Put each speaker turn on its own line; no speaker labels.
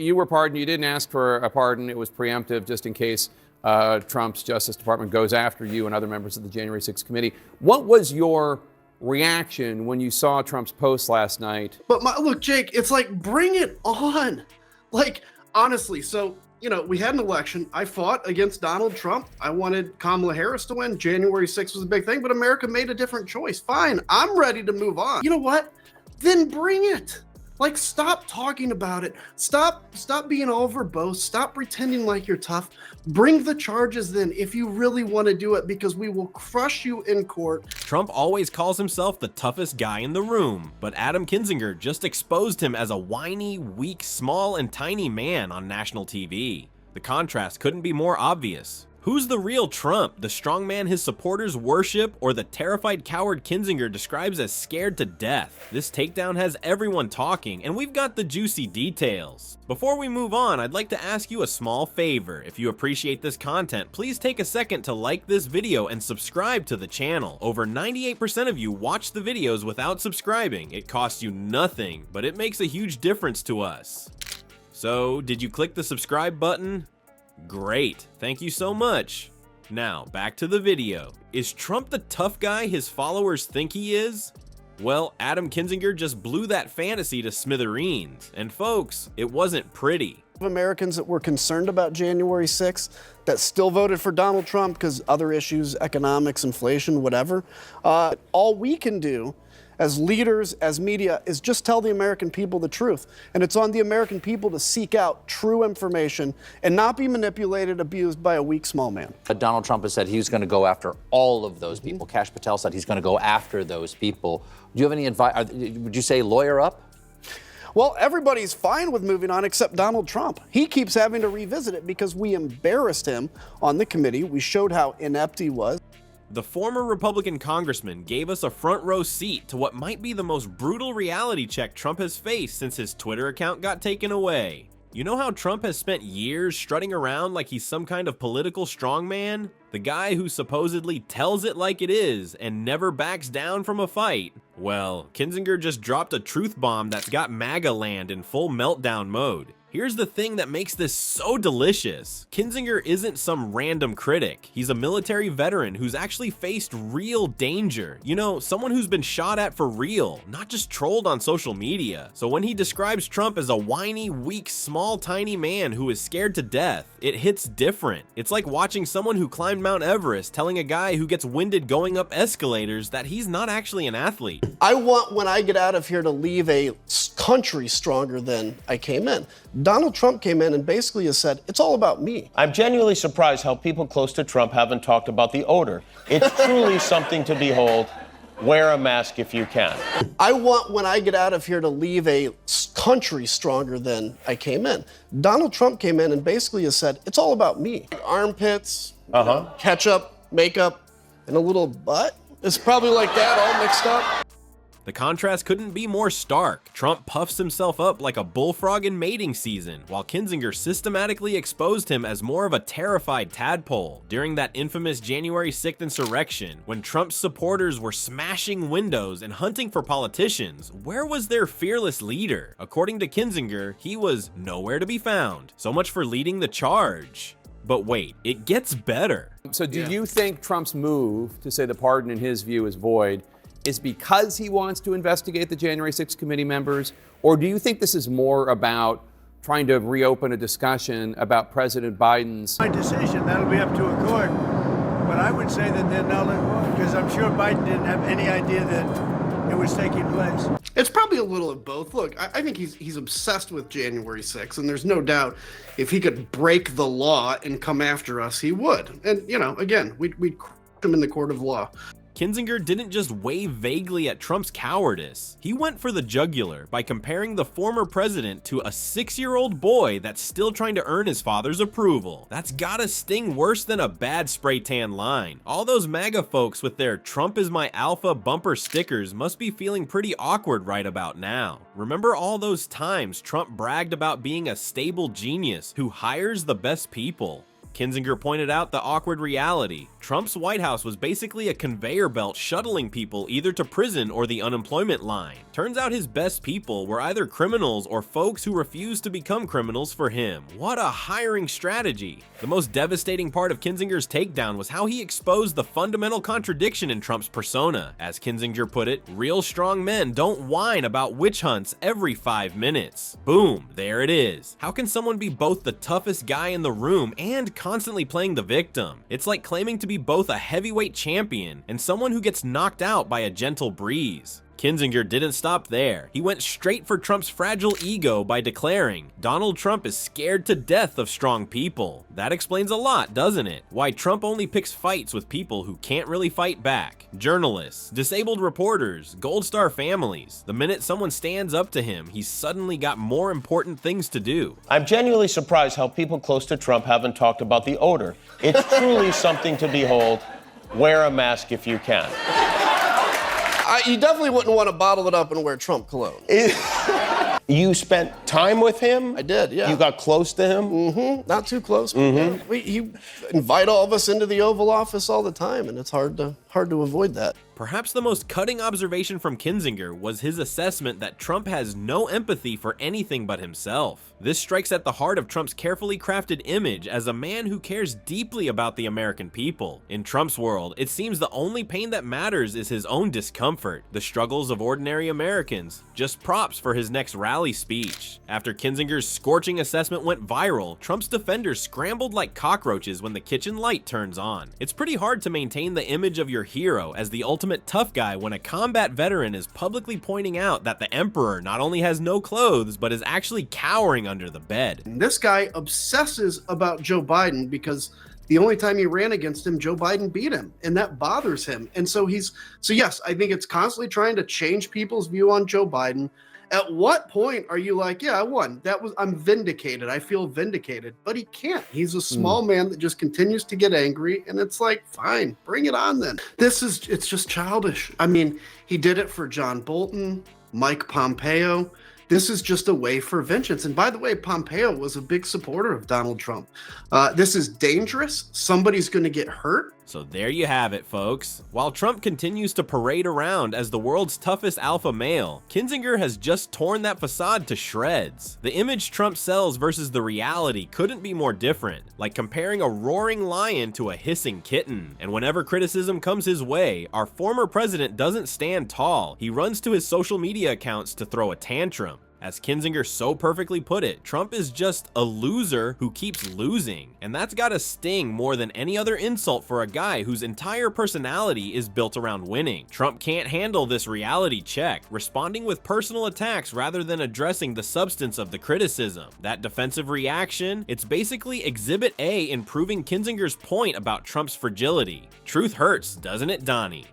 you were pardoned. You didn't ask for a pardon. It was preemptive just in case Trump's Justice Department goes after you and other members of the January 6th committee. What was your reaction when you saw Trump's post last night?
But look, Jake, it's like, bring it on. Like, honestly, so, we had an election. I fought against Donald Trump. I wanted Kamala Harris to win. January 6th was a big thing, but America made a different choice. Fine, I'm ready to move on. You know what? Then bring it. Like, stop talking about it. Stop being all verbose. Stop pretending like you're tough. Bring the charges then if you really want to do it, because we will crush you in court.
Trump always calls himself the toughest guy in the room, but Adam Kinzinger just exposed him as a whiny, weak, small, and tiny man on national TV. The contrast couldn't be more obvious. Who's the real Trump? The strongman his supporters worship, or the terrified coward Kinzinger describes as scared to death? This takedown has everyone talking, and we've got the juicy details. Before we move on, I'd like to ask you a small favor. If you appreciate this content, please take a second to like this video and subscribe to the channel. Over 98% of you watch the videos without subscribing. It costs you nothing, but it makes a huge difference to us. So, did you click the subscribe button? Great, thank you so much. Now, back to the video. Is Trump the tough guy his followers think he is? Well, Adam Kinzinger just blew that fantasy to smithereens. And folks, it wasn't pretty.
Americans that were concerned about January 6th that still voted for Donald Trump because other issues, economics, inflation, whatever. All we can do as leaders, as media, is just tell the American people the truth. And it's on the American people to seek out true information and not be manipulated, abused by a weak, small man.
Donald Trump has said he was going to go after all of those people. Kash Patel said he's going to go after those people. Do you have any advice? Would you say lawyer up?
Well, everybody's fine with moving on except Donald Trump. He keeps having to revisit it because we embarrassed him on the committee. We showed how inept he was.
The former Republican congressman gave us a front row seat to what might be the most brutal reality check Trump has faced since his Twitter account got taken away. You know how Trump has spent years strutting around like he's some kind of political strongman? The guy who supposedly tells it like it is and never backs down from a fight? Well, Kinzinger just dropped a truth bomb that's got MAGA land in full meltdown mode. Here's the thing that makes this so delicious. Kinzinger isn't some random critic. He's a military veteran who's actually faced real danger. You know, someone who's been shot at for real, not just trolled on social media. So when he describes Trump as a whiny, weak, small, tiny man who is scared to death, it hits different. It's like watching someone who climbed Mount Everest telling a guy who gets winded going up escalators that he's not actually an athlete.
I want, when I get out of here, to leave a country stronger than I came in. Donald Trump came in and basically has said, it's all about me.
I'm genuinely surprised how people close to Trump haven't talked about the odor. It's truly something to behold. Wear a mask if you can.
I want, when I get out of here, to leave a country stronger than I came in. Donald Trump came in and basically has said, it's all about me. Armpits, ketchup, makeup, and a little butt. It's probably like that, all mixed up.
The contrast couldn't be more stark. Trump puffs himself up like a bullfrog in mating season, while Kinzinger systematically exposed him as more of a terrified tadpole during that infamous January 6th insurrection, when Trump's supporters were smashing windows and hunting for politicians. Where was their fearless leader? According to Kinzinger, he was nowhere to be found. So much for leading the charge. But wait, it gets better.
So do you think Trump's move to say the pardon in his view is void is because he wants to investigate the January 6th committee members? Or do you think this is more about trying to reopen a discussion about President Biden's...
My decision, that'll be up to a court. But I would say that they're null and void, because I'm sure Biden didn't have any idea that it was taking place.
It's probably a little of both. Look, I think he's obsessed with January 6th, and there's no doubt if he could break the law and come after us, he would. And, again, we'd crush him in the court of law.
Kinzinger didn't just wave vaguely at Trump's cowardice. He went for the jugular by comparing the former president to a 6-year-old boy that's still trying to earn his father's approval. That's gotta sting worse than a bad spray tan line. All those MAGA folks with their "Trump is my alpha" bumper stickers must be feeling pretty awkward right about now. Remember all those times Trump bragged about being a stable genius who hires the best people? Kinzinger pointed out the awkward reality. Trump's White House was basically a conveyor belt shuttling people either to prison or the unemployment line. Turns out his best people were either criminals or folks who refused to become criminals for him. What a hiring strategy. The most devastating part of Kinzinger's takedown was how he exposed the fundamental contradiction in Trump's persona. As Kinzinger put it, real strong men don't whine about witch hunts every 5 minutes. Boom, there it is. How can someone be both the toughest guy in the room and constantly playing the victim? It's like claiming to be both a heavyweight champion and someone who gets knocked out by a gentle breeze. Kinzinger didn't stop there. He went straight for Trump's fragile ego by declaring, "Donald Trump is scared to death of strong people." That explains a lot, doesn't it? Why Trump only picks fights with people who can't really fight back. Journalists, disabled reporters, Gold Star families. The minute someone stands up to him, he's suddenly got more important things to do.
I'm genuinely surprised how people close to Trump haven't talked about the odor. It's truly something to behold. Wear a mask if you can.
You definitely wouldn't want to bottle it up and wear Trump cologne.
You spent time with him?
I did, yeah.
You got close to him?
Mm-hmm. Not too close. He invite all of us into the Oval Office all the time, and it's hard to avoid that.
Perhaps the most cutting observation from Kinzinger was his assessment that Trump has no empathy for anything but himself. This strikes at the heart of Trump's carefully crafted image as a man who cares deeply about the American people. In Trump's world, it seems the only pain that matters is his own discomfort, the struggles of ordinary Americans. Just props for his next rally speech. After Kinzinger's scorching assessment went viral, Trump's defenders scrambled like cockroaches when the kitchen light turns on. It's pretty hard to maintain the image of your hero as the ultimate tough guy when a combat veteran is publicly pointing out that the emperor not only has no clothes, but is actually cowering under the bed.
And this guy obsesses about Joe Biden because the only time he ran against him, Joe Biden beat him, and that bothers him. And so yes, I think it's constantly trying to change people's view on Joe Biden. At what point are you like, yeah, I won. I'm vindicated. I feel vindicated. But he can't. He's a small man that just continues to get angry. And it's like, fine, bring it on then. It's just childish. I mean, he did it for John Bolton, Mike Pompeo. This is just a way for vengeance. And by the way, Pompeo was a big supporter of Donald Trump. This is dangerous. Somebody's going to get hurt.
So there you have it, folks. While Trump continues to parade around as the world's toughest alpha male, Kinzinger has just torn that facade to shreds. The image Trump sells versus the reality couldn't be more different, like comparing a roaring lion to a hissing kitten. And whenever criticism comes his way, our former president doesn't stand tall. He runs to his social media accounts to throw a tantrum. As Kinzinger so perfectly put it, Trump is just a loser who keeps losing. And that's gotta sting more than any other insult for a guy whose entire personality is built around winning. Trump can't handle this reality check, responding with personal attacks rather than addressing the substance of the criticism. That defensive reaction, it's basically Exhibit A in proving Kinzinger's point about Trump's fragility. Truth hurts, doesn't it, Donnie?